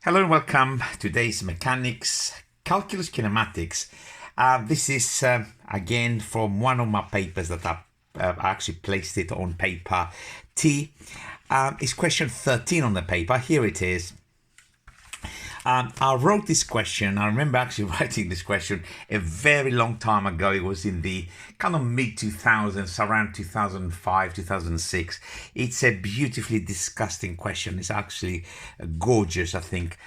Hello and welcome to today's mechanics, calculus kinematics. This is again from one of my papers that I actually placed it on paper T. It's question 13 on the paper. Here it is. I wrote this question. I remember actually writing this question a very long time ago. It was in the kind of mid-2000s, around 2005, 2006. It's a beautifully disgusting question. It's actually gorgeous, I think.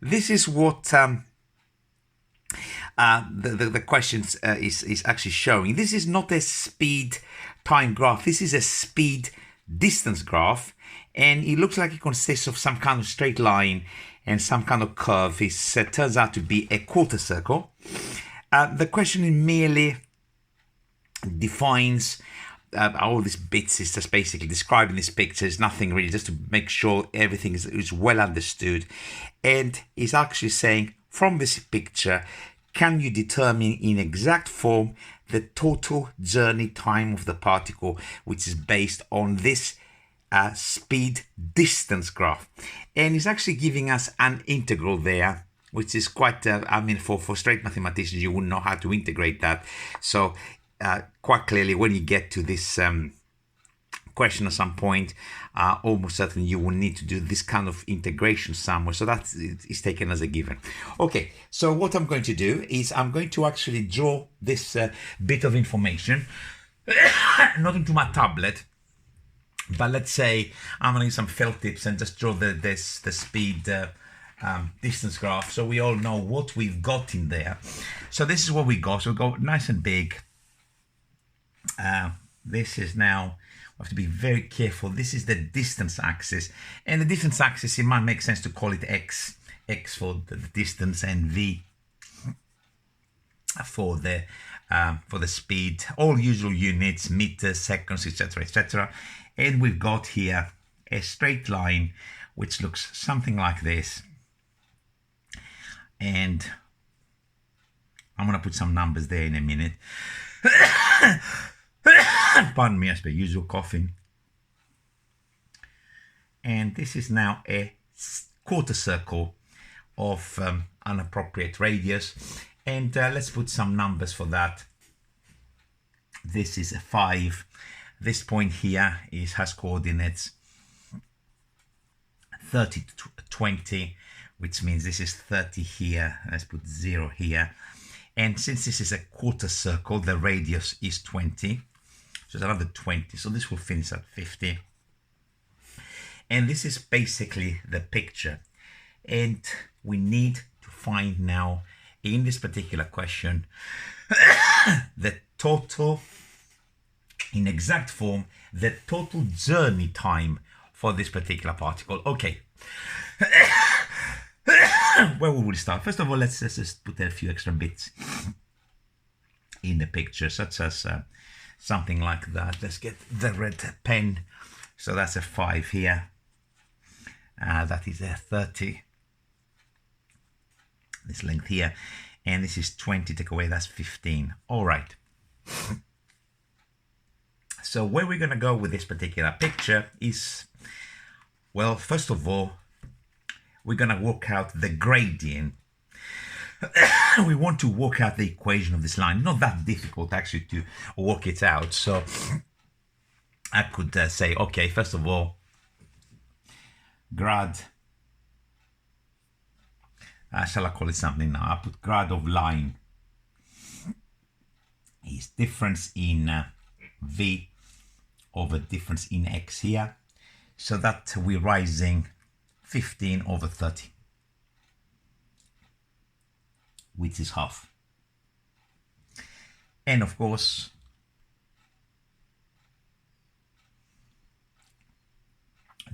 This is what the question is actually showing. This is not a speed time graph. This is a speed distance graph. And it looks like it consists of some kind of straight line and some kind of curve. It turns out to be a quarter circle. The question merely defines all these bits. Is just basically describing this picture. It's nothing really, just to make sure everything is well understood. And it's actually saying, from this picture, can you determine in exact form the total journey time of the particle, which is based on this speed distance graph. And it's actually giving us an integral there, which is quite for straight mathematicians, you wouldn't know how to integrate that. So quite clearly, when you get to this question at some point, almost certainly you will need to do this kind of integration somewhere. So that is taken as a given. Okay, so what I'm going to do is I'm going to actually draw this bit of information not into my tablet, but let's say I'm going to use some felt tips and just draw the speed distance graph, so we all know what we've got in there. So this is what we got. So we go nice and big. This is now, we have to be very careful. This is the distance axis, and the distance axis, it might make sense to call it x for the distance and v for the speed. All usual units, meters, seconds, etc., etc. And we've got here a straight line which looks something like this. And I'm going to put some numbers there in a minute. Pardon me, as per usual, coughing. And this is now a quarter circle of unappropriate radius. And let's put some numbers for that. This is a 5. This point here has coordinates 30 to 20, which means this is 30 here. Let's put 0 here. And since this is a quarter circle, the radius is 20. So it's another 20. So this will finish at 50. And this is basically the picture. And we need to find now, in this particular question, the total, in exact form, the total journey time for this particular particle. Okay. Where will we start? First of all, let's just put a few extra bits in the picture, such as something like that. Let's get the red pen. So that's a 5 here. That is a 30. This length here. And this is 20. Take away, that's 15. All right. So where we're going to go with this particular picture is, well, first of all, we're going to work out the gradient. We want to work out the equation of this line. Not that difficult, actually, to work it out. So I could say, okay, first of all, grad, shall I call it something now? I put grad of line is difference in v over difference in x here. So that we're rising 15 over 30, which is half. And of course,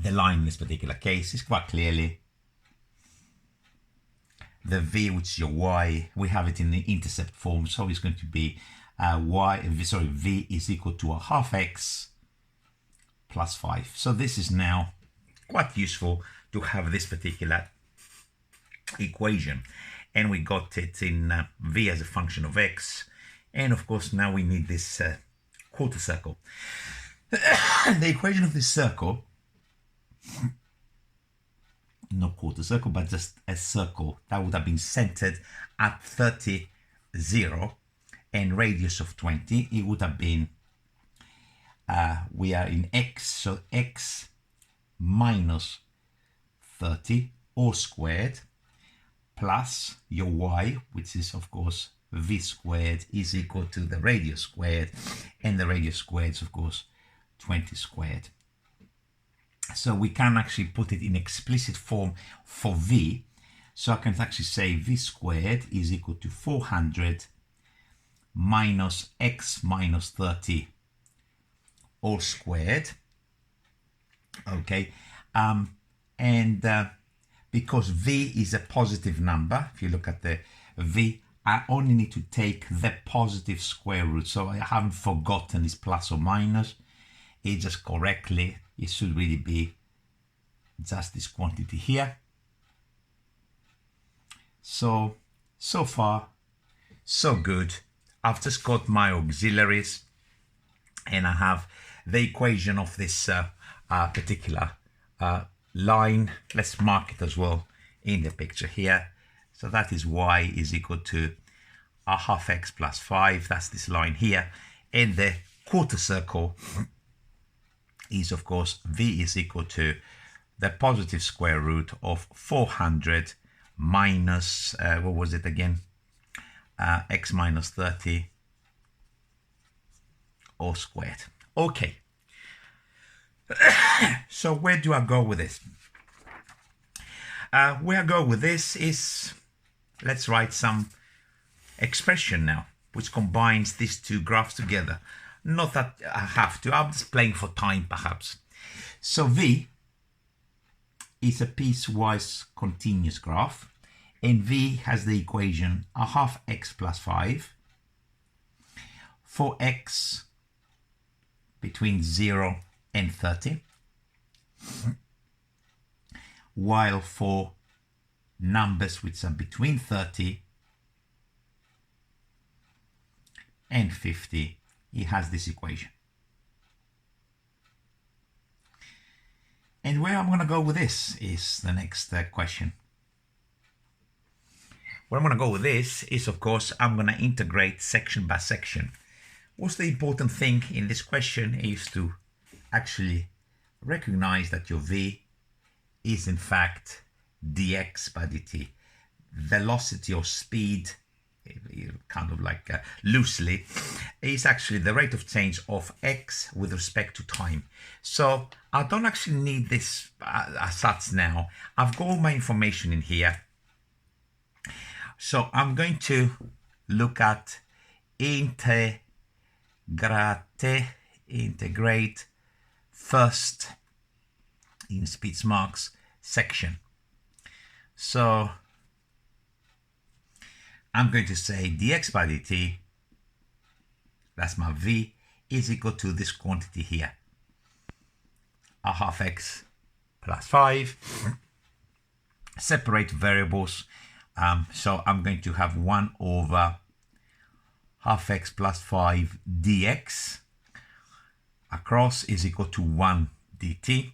the line in this particular case is quite clearly the v, which is your y. We have it in the intercept form, so it's going to be v is equal to a half x plus 5. So this is now quite useful to have this particular equation. And we got it in v as a function of x. And of course, now we need this quarter circle. The equation of this circle no quarter circle, but just a circle that would have been centered at 30, 0, and radius of 20. It would have been, we are in x, so x minus 30 all squared plus your y, which is of course v squared, is equal to the radius squared, and the radius squared is of course 20 squared. So we can actually put it in explicit form for v. So I can actually say v squared is equal to 400 minus x minus 30 all squared. Okay, because v is a positive number, if you look at the v, I only need to take the positive square root. So I haven't forgotten this plus or minus. It just correctly, it should really be just this quantity here. So far, so good. I've just got my auxiliaries, and I have the equation of this particular line. Let's mark it as well in the picture here. So that is y is equal to a half x plus 5. That's this line here. And the quarter circle is, of course, v is equal to the positive square root of 400 minus, what was it again? X minus 30 all squared. Okay. So where do I go with this? Where I go with this is, let's write some expression now, which combines these two graphs together. Not that I have to, I'm just playing for time perhaps. So V is a piecewise continuous graph, and V has the equation a half x plus 5 for x between 0 and 30, while for numbers which are between 30 and 50, it has this equation. And where I'm going to go with this is the next question. Where I'm going to go with this is, of course, I'm going to integrate section by section. What's the important thing in this question is to actually recognize that your v is in fact dx by dt. Velocity or speed, kind of like loosely, is actually the rate of change of x with respect to time. So I don't actually need this as such now. I've got all my information in here. So I'm going to look at integrate first in speech marks section. So I'm going to say dx by dt, that's my v, is equal to this quantity here, a half x plus 5. Separate variables. So I'm going to have 1 over half x plus 5 dx across is equal to 1 dt.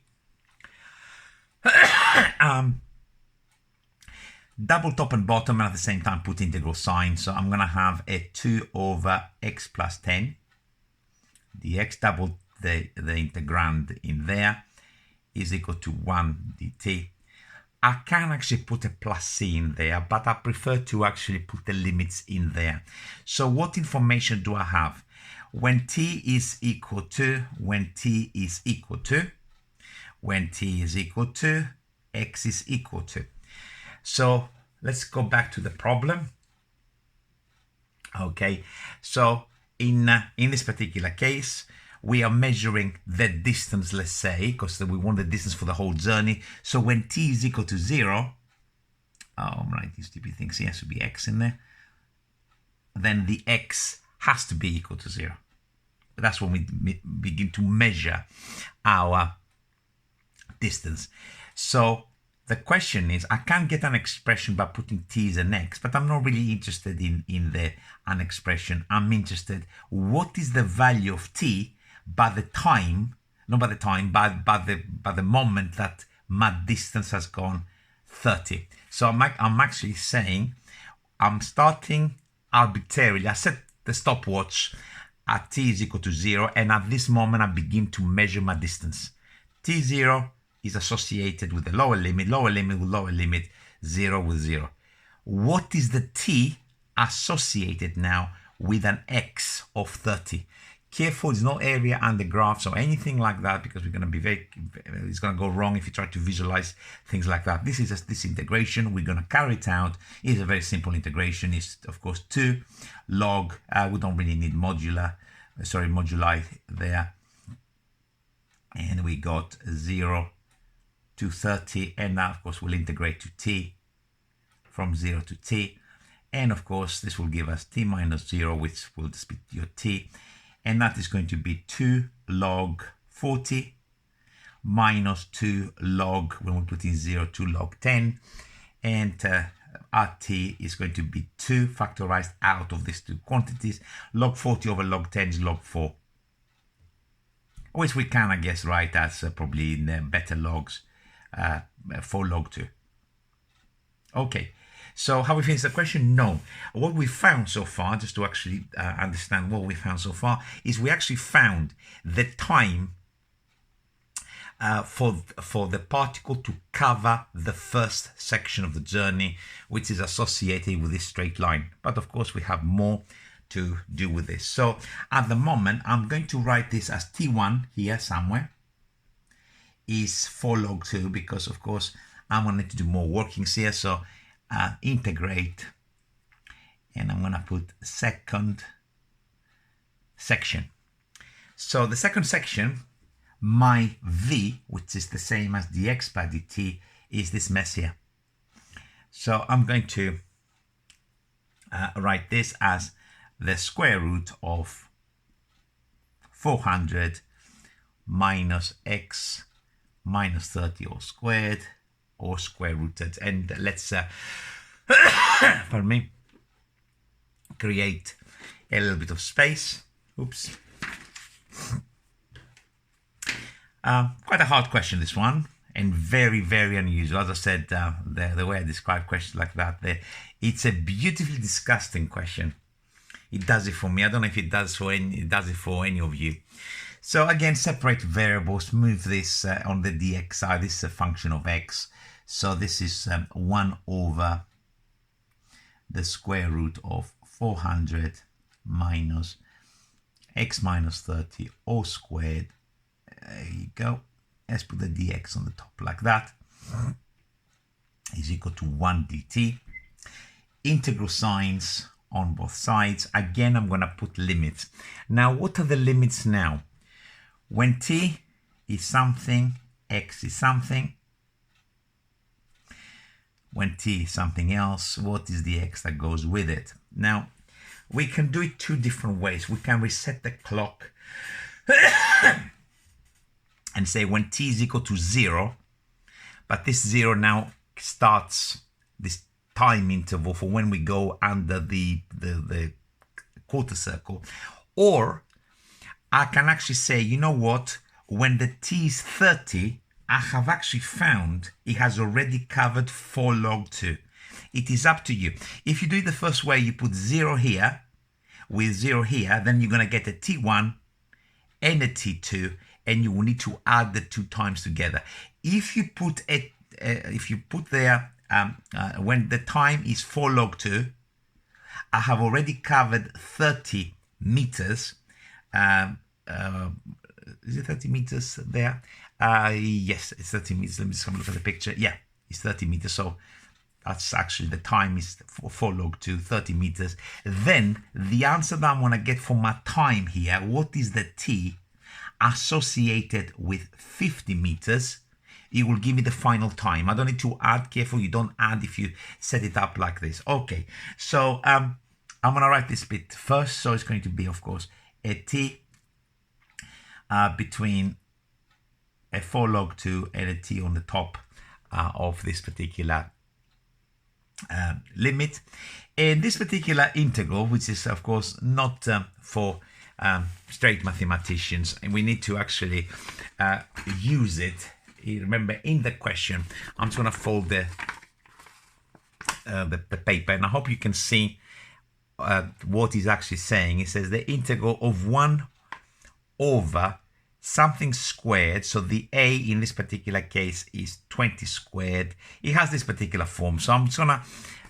Double top and bottom, and at the same time put integral sign. So I'm going to have a 2 over x plus 10 dx, double the integrand in there, is equal to 1 dt. I can actually put a plus c in there, but I prefer to actually put the limits in there. So what information do I have? When t is equal to, when t is equal to, x is equal to. So let's go back to the problem. Okay, so in this particular case, we are measuring the distance, let's say, because we want the distance for the whole journey. So when t is equal to 0, right, these stupid things here, has to be x in there, then the x has to be equal to 0. That's when we begin to measure our distance. So the question is, I can get an expression by putting t as an x, but I'm not really interested in an expression. I'm interested, what is the value of t by the time, not by the time, by the moment that my distance has gone 30. So I'm actually saying I'm starting arbitrarily. I set the stopwatch at t is equal to 0, and at this moment I begin to measure my distance. T0 is associated with the lower limit with lower limit, 0 with 0. What is the t associated now with an x of 30? Careful, there's no area under graphs or anything like that, because we're going to be it's going to go wrong if you try to visualize things like that. This is just this integration. We're going to carry it out. It's a very simple integration. It's of course 2 log. We don't really need moduli there. And we got 0 to 30. And now of course we'll integrate to t from 0 to t. And of course this will give us t minus 0, which will just be your t. And that is going to be 2 log 40 minus 2 log, when we put in 0, 2 log 10. And our t is going to be 2 factorized out of these two quantities. Log 40 over log 10 is log 4. Which we can, I guess, write as probably in better logs, 4 log 2. Okay. So have we finished the question? No. What we found so far, just to actually understand what we found so far, is we actually found the time for the particle to cover the first section of the journey, which is associated with this straight line. But of course, we have more to do with this. So at the moment, I'm going to write this as T1 here somewhere is 4 log 2, because of course, I'm going to need to do more workings here. So integrate, and I'm going to put second section. So the second section, my v, which is the same as dx by dt, is this mess here. So I'm going to write this as the square root of 400 minus x minus 30 all squared, or square rooted. And let's pardon me, create a little bit of space. Oops. Quite a hard question, this one, and very, very unusual. As I said, the way I describe questions like that, it's a beautifully disgusting question. It does it for me. I don't know if it does for any of you. So again, separate variables, move this on the dx side. This is a function of x. So this is 1 over the square root of 400 minus x minus 30 all squared. There you go. Let's put the dx on the top like that. Is equal to 1 dt. Integral signs on both sides. Again, I'm going to put limits. Now, what are the limits now? When t is something, x is something. When t is something else, what is the x that goes with it? Now, we can do it 2 different ways. We can reset the clock and say when t is equal to 0, but this 0 now starts this time interval for when we go under the quarter circle. Or I can actually say, you know what, when the t is 30, I have actually found it has already covered 4 log 2. It is up to you. If you do it the first way, you put 0 here with 0 here, then you're going to get a t1 and a t2, and you will need to add the 2 times together. If you put there when the time is 4 log 2, I have already covered 30 meters. Is it 30 meters there? Yes, it's 30 meters. Let me just come look at the picture. Yeah, it's 30 meters. So that's actually the time is 4 log 2, 30 meters. Then the answer that I'm going to get for my time here, what is the t associated with 50 meters? It will give me the final time. I don't need to add. Careful, you don't add if you set it up like this. Okay, so I'm going to write this bit first. So it's going to be, of course, a t between a 4 log 2 and a t on the top of this particular limit. And this particular integral, which is, of course, not for straight mathematicians, and we need to actually use it. Remember, in the question, I'm just going to fold the the paper, and I hope you can see what he's actually saying. He says the integral of 1 over something squared. So the a in this particular case is 20 squared. It has this particular form. So I'm just gonna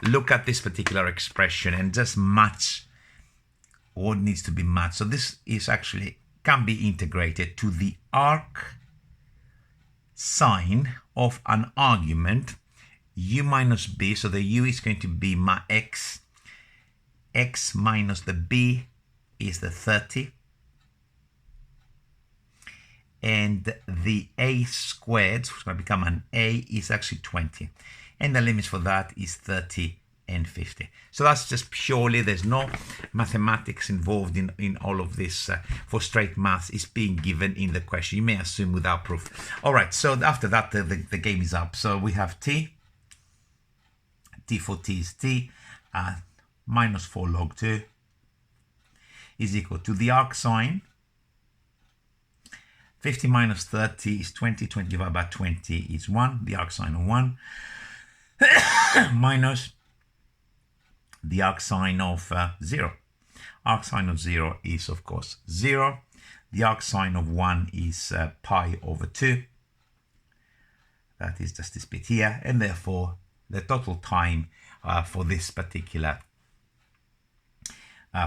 look at this particular expression and just match what needs to be matched. So this is actually can be integrated to the arc sine of an argument u minus b. So the u is going to be my x minus the b is the 30, and the a squared, which is going to become an a, is actually 20, and the limits for that is 30 and 50. So that's just purely, there's no mathematics involved in all of this. For straight maths, it's being given in the question. You may assume without proof. All right, so after that, the game is up. So we have t for t is t, minus 4 log 2 is equal to the arc sine. 50 minus 30 is 20. 20 divided by 20 is 1. The arc sine of 1 minus the arc sine of 0. Arc sine of 0 is, of course, 0. The arc sine of 1 is pi over 2. That is just this bit here. And therefore, the total time for this particular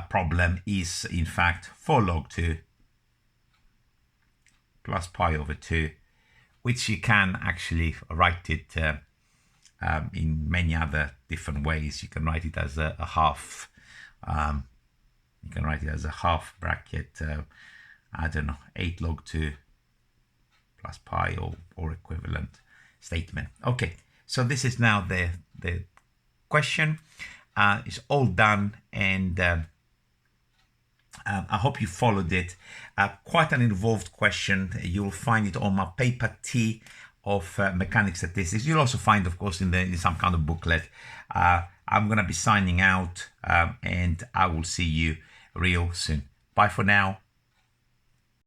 problem is, in fact, 4 log 2 plus pi over 2, which you can actually write it in many other different ways. You can write it as a half. You can write it as a half bracket, I don't know, 8 log 2 plus pi or equivalent statement. Okay, so this is now the question. It's all done, and I hope you followed it. Quite an involved question. You'll find it on my paper T of mechanics statistics. You'll also find, of course, in some kind of booklet. I'm going to be signing out, and I will see you real soon. Bye for now.